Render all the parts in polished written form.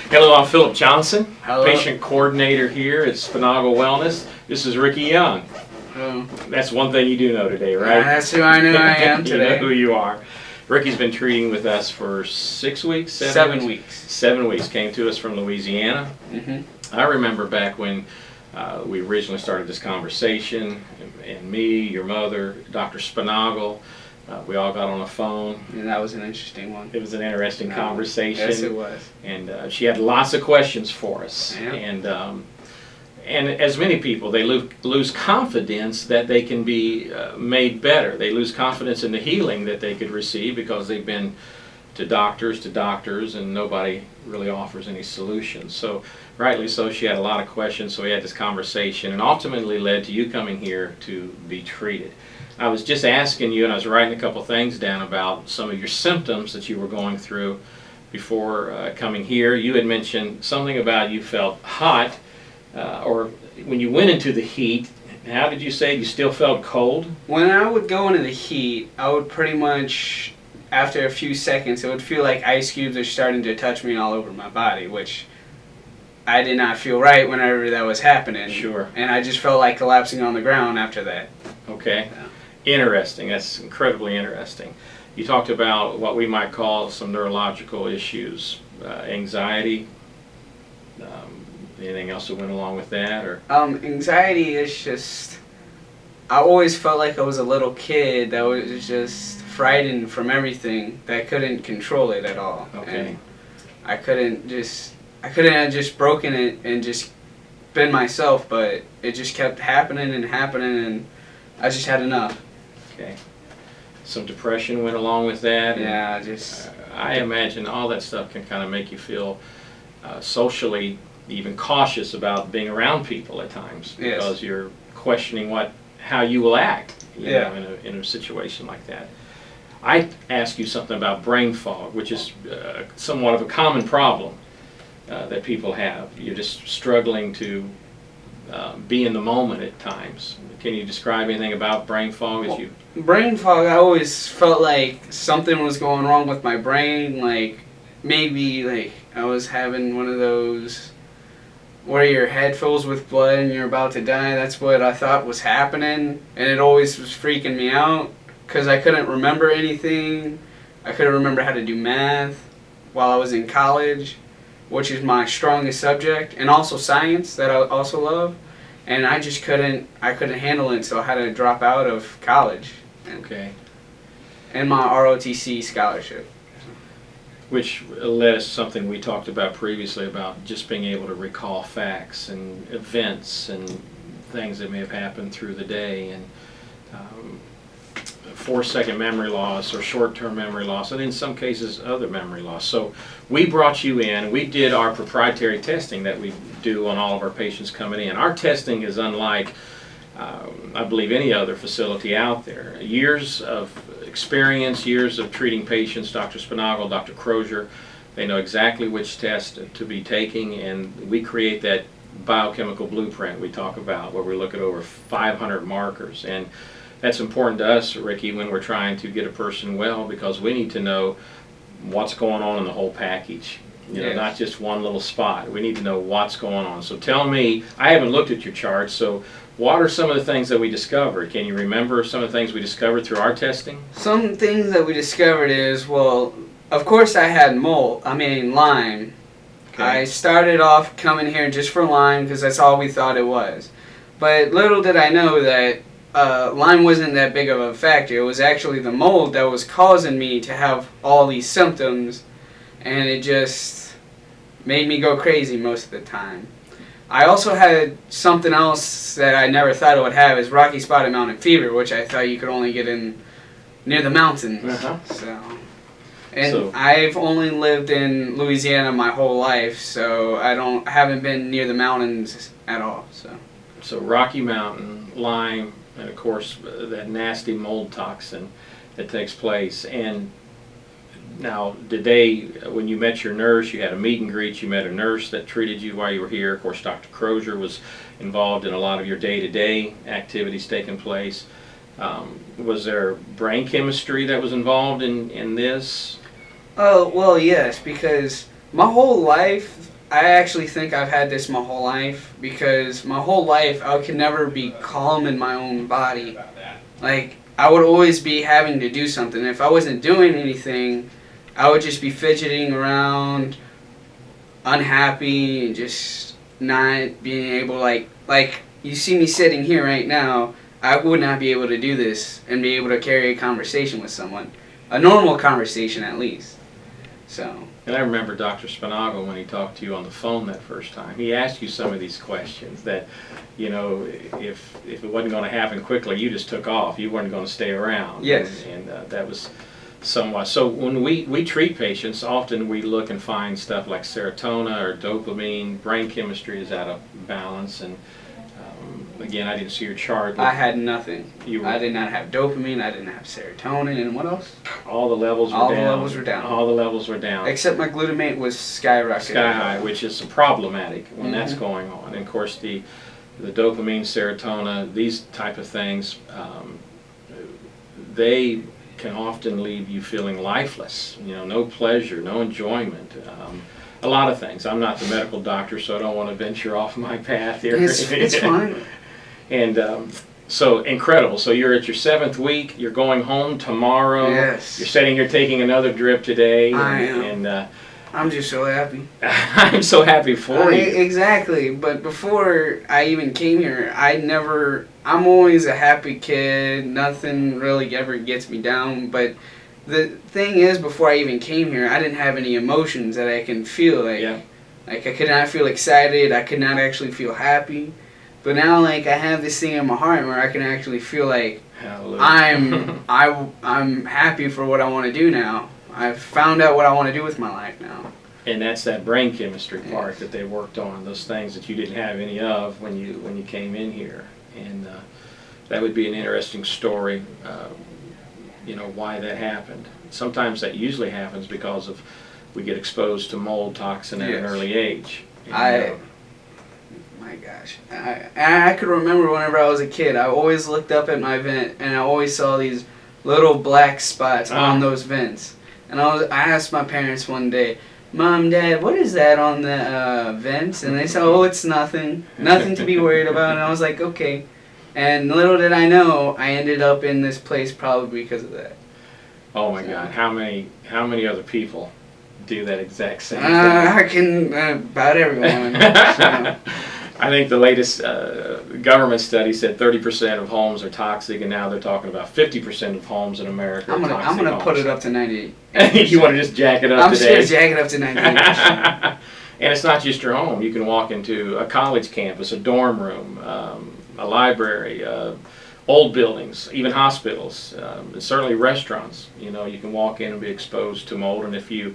Hello, I'm Philip Johnson, Hello. patient coordinator here at Sponaugle Wellness. This is Ricky Young. Hello. That's one thing you do know today, right? That's who I know I am You today. know who you are. Ricky's been treating with us for 6 weeks? 7 weeks. 7 weeks. Came to us from Louisiana. I remember back when we originally started this conversation, and me, your mother, Dr. Sponaugle, we all got on the phone. And that was an interesting one. It was an interesting conversation. Yes, it was. And she had lots of questions for us. Yeah. And as many people, they lose confidence that they can be made better. They lose confidence in the healing that they could receive because they've been to doctors, and nobody really offers any solutions. So, rightly so, she had a lot of questions, so we had this conversation, and ultimately led to you coming here to be treated. I was just asking you, and I was writing a couple things down about some of your symptoms that you were going through before coming here. You had mentioned something about you felt hot, or when you went into the heat, how did you say you still felt cold? When I would go into the heat, I would pretty much, after a few seconds, it would feel like ice cubes are starting to touch me all over my body, which I did not feel right whenever that was happening. Sure. And I just felt like collapsing on the ground after that. Okay. Yeah. Interesting. That's incredibly interesting. You talked about what we might call some neurological issues, anxiety. Anything else that went along with that, or? Anxiety is just, I always felt like I was a little kid that was just frightened from everything, that couldn't control it at all. Okay. And I couldn't have just broken it and just been myself, but it just kept happening and happening, and I just had enough. Okay. Some depression went along with that. Yeah, just. I imagine all that stuff can kind of make you feel socially even cautious about being around people at times, Yes. because you're questioning how you will act, you Yeah. know, in a situation like that. I ask you something about brain fog, which is somewhat of a common problem that people have. You're just struggling to be in the moment at times. Can you describe anything about brain fog as you? Brain fog, I always felt like something was going wrong with my brain, like maybe like I was having one of those where your head fills with blood and you're about to die. That's what I thought was happening, and it always was freaking me out because I couldn't remember anything. I couldn't remember how to do math while I was in college, which is my strongest subject, and also science that I also love. And I just couldn't handle it, so I had to drop out of college. Okay. And my ROTC scholarship. Which led us to something we talked about previously about just being able to recall facts and events and things that may have happened through the day, and 4-second memory loss or short-term memory loss, and in some cases other memory loss. So we brought you in. We did our proprietary testing that we do on all of our patients coming in. Our testing is unlike I believe any other facility out there. Years of experience, years of treating patients. Dr. Sponaugle, Dr. Crozier, they know exactly which test to be taking, and we create that biochemical blueprint we talk about where we look at over 500 markers. And that's important to us, Ricky, when we're trying to get a person well, because we need to know what's going on in the whole package. You know, Yes. not just one little spot. We need to know what's going on. So tell me, I haven't looked at your charts, so what are some of the things that we discovered? Can you remember some of the things we discovered through our testing? Some things that we discovered is, well, of course I had Lyme. Okay. I started off coming here just for Lyme because that's all we thought it was. But little did I know that Lyme wasn't that big of a factor. It was actually the mold that was causing me to have all these symptoms, and it just made me go crazy most of the time. I also had something else that I never thought I would have, is Rocky Spotted Mountain Fever, which I thought you could only get in near the mountains. Uh-huh. So I've only lived in Louisiana my whole life, so I haven't been near the mountains at all. So Rocky Mountain, Lyme, and of course that nasty mold toxin that takes place. And now, when you met your nurse, you had a meet and greet, you met a nurse that treated you while you were here. Of course, Dr. Crozier was involved in a lot of your day-to-day activities taking place. Was there brain chemistry that was involved in this? Oh, well, yes, because my whole life I actually think I've had this my whole life, because my whole life I could never be calm in my own body. Like, I would always be having to do something. If I wasn't doing anything, I would just be fidgeting around, unhappy, and just not being able, like you see me sitting here right now, I would not be able to do this and be able to carry a conversation with someone. A normal conversation, at least. So. And I remember Dr. Sponaugle, when he talked to you on the phone that first time, he asked you some of these questions that, you know, if it wasn't going to happen quickly, you just took off. You weren't going to stay around. Yes. And that was somewhat. So when we treat patients, often we look and find stuff like serotonin or dopamine. Brain chemistry is out of balance. And again, I didn't see your chart. I had nothing. I did not have dopamine. I didn't have serotonin. And what else? All the levels were down. All the levels were down. All the levels were down. Except my glutamate was skyrocketing. Sky high, which is problematic when that's going on. And of course, the dopamine, serotonin, these type of things, they can often leave you feeling lifeless. You know, no pleasure, no enjoyment. A lot of things. I'm not the medical doctor, so I don't want to venture off my path here. It's fine. And so incredible. So you're at your 7th week. You're going home tomorrow. Yes. You're sitting here taking another drip today. I am. And I'm just so happy. I'm so happy for you. Exactly. But before I even came here, I'm always a happy kid. Nothing really ever gets me down. But the thing is, before I even came here, I didn't have any emotions that I can feel. Like I could not feel excited. I could not actually feel happy. But now, like, I have this thing in my heart where I can actually feel like Hallelujah. I'm happy for what I want to do now. I've found out what I want to do with my life now. And that's that brain chemistry part that they worked on. Those things that you didn't have any of when you came in here. And that would be an interesting story. You know, why that happened. Sometimes that usually happens because of we get exposed to mold toxin at an early age. And, my gosh. I could remember whenever I was a kid, I always looked up at my vent and I always saw these little black spots on those vents. And I asked my parents one day, Mom, Dad, what is that on the vents? And they said, oh, it's nothing. Nothing to be worried about. And I was like, okay. And little did I know, I ended up in this place probably because of that. Oh my God. How many other people do that exact same thing? I can, about everyone. So. I think the latest government study said 30% of homes are toxic, and now they're talking about 50% of homes in America are toxic. I'm gonna put it up to 98. You want to just jack it up today? I'm just gonna jack it up to 98%. And it's not just your home. You can walk into a college campus, a dorm room, a library, old buildings, even hospitals, and certainly restaurants. You know, you can walk in and be exposed to mold. And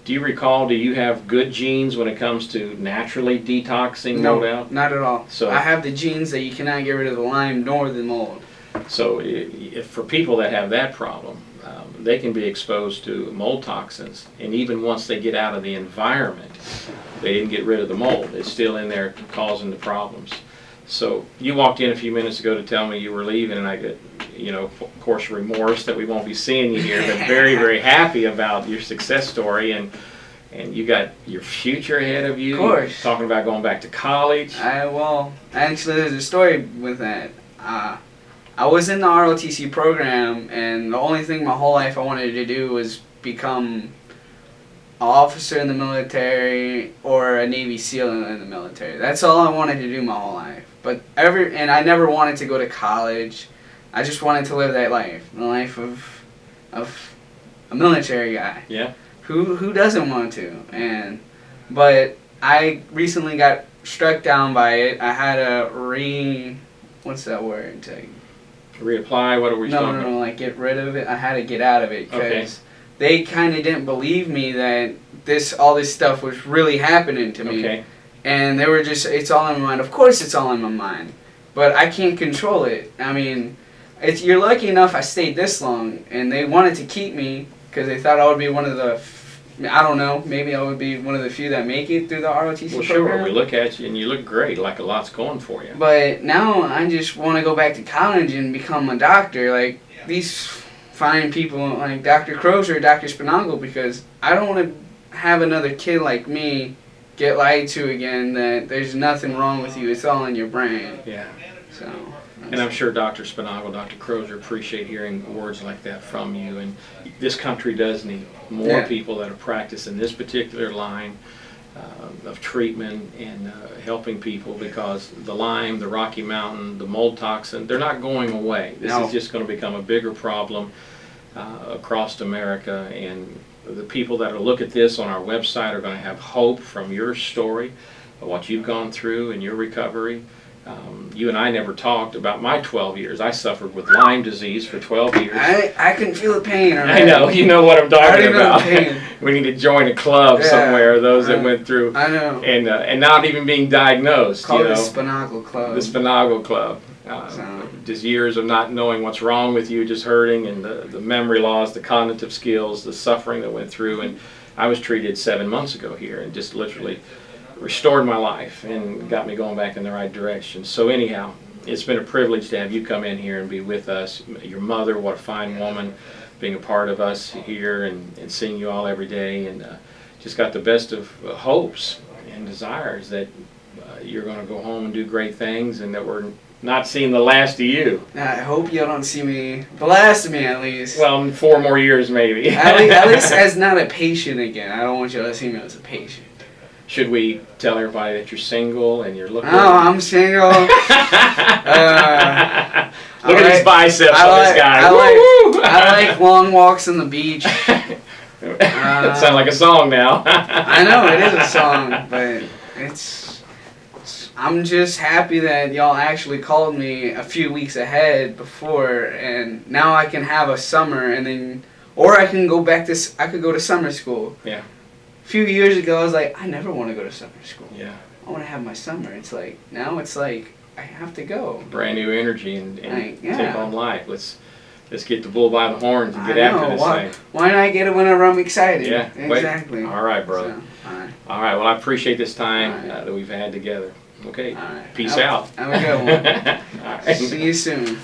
do you recall, do you have good genes when it comes to naturally detoxing mold out? No, not at all. So I have the genes that you cannot get rid of the Lyme nor the mold. So if for people that have that problem, they can be exposed to mold toxins, and even once they get out of the environment, they didn't get rid of the mold. It's still in there causing the problems. So you walked in a few minutes ago to tell me you were leaving, and I get, you know, of course, remorse that we won't be seeing you here, but very, very happy about your success story, and you got your future ahead of you. Of course. You're talking about going back to college. Well, actually, there's a story with that. I was in the ROTC program, and the only thing my whole life I wanted to do was become an officer in the military or a Navy SEAL in the military. That's all I wanted to do my whole life. And I never wanted to go to college. I just wanted to live that life, the life of a military guy. Yeah. Who doesn't want to? But I recently got struck down by it. I had a what's that word? Reapply? What are we talking about? No, like get rid of it. I had to get out of it because they kind of didn't believe me that all this stuff was really happening to me. Okay. And they were just, it's all in my mind. Of course it's all in my mind. But I can't control it. I mean, you're lucky enough I stayed this long. And they wanted to keep me because they thought I would be one of the, I don't know, maybe I would be one of the few that make it through the ROTC program. Sure, we look at you and you look great, like a lot's going for you. But now I just want to go back to college and become a doctor, like these fine people like Dr. Crozier, Dr. Sponaugle, because I don't want to have another kid like me get lied to again that there's nothing wrong with you. It's all in your brain. Yeah. So. And I'm sure Dr. Sponaugle, Dr. Crozier appreciate hearing words like that from you. And this country does need more people that are practicing this particular line of treatment and helping people, because the Lyme, the Rocky Mountain, the mold toxin, they're not going away. This is just going to become a bigger problem across America. And the people that will look at this on our website are going to have hope from your story of what you've gone through in your recovery. You and I never talked about my 12 years. I suffered with Lyme disease for 12 years. I can feel the pain already. I know. You know what I'm talking about. Know the pain. We need to join a club somewhere, those that went through. I know. And not even being diagnosed. Called the Sponaugle Club. The Sponaugle Club. Just years of not knowing what's wrong with you, just hurting, and the memory loss, the cognitive skills, the suffering that went through. And I was treated 7 months ago here, and just literally restored my life and got me going back in the right direction. So anyhow, it's been a privilege to have you come in here and be with us. Your mother, what a fine woman, being a part of us here and seeing you all every day, and just got the best of hopes and desires that you're going to go home and do great things, and that we're not seeing the last of you. I hope you don't see me, the last of me at least. Well, in 4 more years maybe. at least as not a patient again. I don't want you to see me as a patient. Should we tell everybody that you're single and you're looking? Oh, I'm single. Look at these biceps on this guy. I like long walks on the beach. That sounds like a song now. I know, it is a song, but I'm just happy that y'all actually called me a few weeks ahead before, and now I can have a summer, and then, or I can go back to, I could go to summer school. Yeah. A few years ago, I was like, I never want to go to summer school. Yeah. I want to have my summer. It's like, now it's like, I have to go. Brand new energy and yeah. take on life. Let's get the bull by the horns and get after this thing. Why not get it whenever I'm excited? Yeah. Exactly. All right, brother. So, all right. All right. Well, I appreciate this time that we've had together. Okay. All right. Peace out. Have a good one. All right. See you soon.